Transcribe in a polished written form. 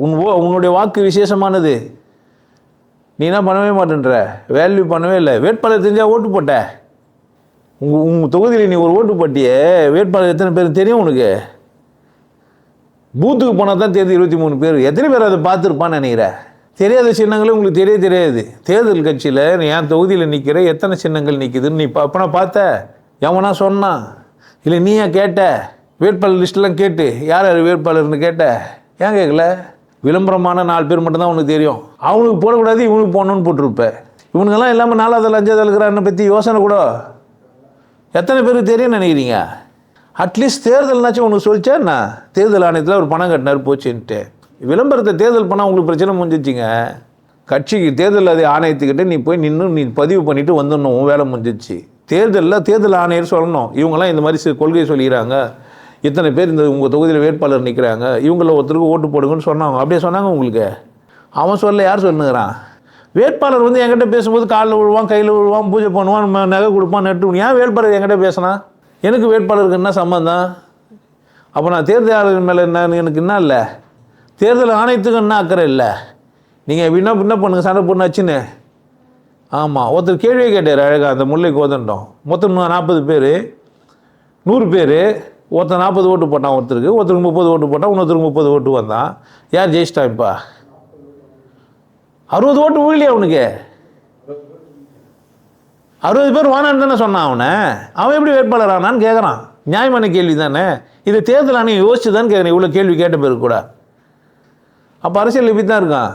உன்னுடைய வாக்கு விசேஷமானது. நீ என்ன பண்ணவே மாட்டேன்ற, வேல்யூ பண்ணவே இல்லை. வேட்பாளர் தெரிஞ்சால் ஓட்டு போட்ட. உங்கள் தொகுதியில் நீ ஒரு ஓட்டு போட்டியே, வேட்பாளர் எத்தனை பேர் தெரியும் உனக்கு? பூத்துக்கு போனால் தான் தெரியுது 23 பேர். எத்தனை பேர் அதை பார்த்துருப்பான்னு நினைக்கிறேன்? தெரியாத சின்னங்களே உங்களுக்கு தெரியாது. தேர்தல் கட்சியில் நீ என் தொகுதியில் நிற்கிற, எத்தனை சின்னங்கள் நிற்கிதுன்னு நீ அப்பனா பார்த்த? எவனா சொன்னான்? இல்லை நீயா கேட்ட? வேட்பாளர் லிஸ்ட்டெலாம் கேட்டு யார் யார் வேட்பாளர்னு கேட்ட? ஏன் கேட்கல? விளம்பரமான 4 பேர் மட்டும்தான் உனக்கு தெரியும். அவனுக்கு போடக்கூடாது, இவனுக்கு போடணும்னு போட்டிருப்பேன். இவனுங்கெல்லாம் இல்லாமல் 4வது 5வது இருக்கிறான்னு பற்றி யோசனை கூட எத்தனை பேருக்கு தெரியும்னு நினைக்கிறீங்க? அட்லீஸ்ட் தேர்தல்னாச்சும் உனக்கு சொல்லிச்சா என்ன? தேர்தல் ஆணையத்தில் ஒரு பணம் கட்டினார் போச்சுன்ட்டு. விளம்பரத்தை தேர்தல் பண்ணால் உங்களுக்கு பிரச்சனை முடிஞ்சிச்சிங்க. கட்சிக்கு தேர்தல் ஆணையத்துக்கிட்ட நீ போய் நின்று நீ பதிவு பண்ணிவிட்டு வந்துடணும், வேலை முடிஞ்சிச்சு. தேர்தல் ஆணையர் சொல்லணும், இவங்கெல்லாம் இந்த மாதிரி கொள்கை சொல்லிக்கிறாங்க, இத்தனை பேர் இந்த உங்கள் தொகுதியில் வேட்பாளர் நிற்கிறாங்க, இவங்கள ஒருத்தருக்கு ஓட்டு போடுங்கன்னு சொன்னாங்க. அப்படியே சொன்னாங்க உங்களுக்கு? அவன் சொல்ல யார் சொன்னுங்கிறான்? வேட்பாளர் என்கிட்ட பேசும்போது காலில் விழுவான், கையில் விழுவான், பூஜை பண்ணுவான், நகை கொடுப்பான், நட்டு. ஏன் வேட்பாளர் என்கிட்ட பேசினா? எனக்கு வேட்பாளருக்கு என்ன சம்பந்தம்? அப்போ நான் தேர்தல் ஆணையர் மேலே என்ன எனக்கு என்ன இல்லை? தேர்தல் ஆணையத்துக்கு என்ன அக்கறை இல்லை? நீங்கள் எப்படின்னா என்ன பண்ணுங்க, சண்டை பொண்ணாச்சுன்னு. ஆமாம், ஒருத்தர் கேள்வியே கேட்டார் அழகாக, அந்த முல்லை கோதண்டம். மொத்தம் 40 பேர், 100 பேர். ஒருத்தர் 40 ஓட்டு போட்டான், ஒருத்தருக்கு 30 ஓட்டு போட்டான், இன்னொருத்தருக்கு 30 ஓட்டு வந்தான். யார் ஜெயிச்சிட்டான்? இப்போ 60 ஓட்டு விழலையே அவனுக்கு. 60 பேர் வானான்னு தானே சொன்னான் அவன் எப்படி வேட்பாளர் ஆனான்னு கேட்குறான். நியாயமான கேள்வி தானே இது? தேர்தல் ஆணையம் யோசிச்சு தான் கேட்குறேன், இவ்வளோ கேள்வி கேட்ட பேருக்கு கூட. அப்போ அரசியல் இப்படி தான் இருக்கான்.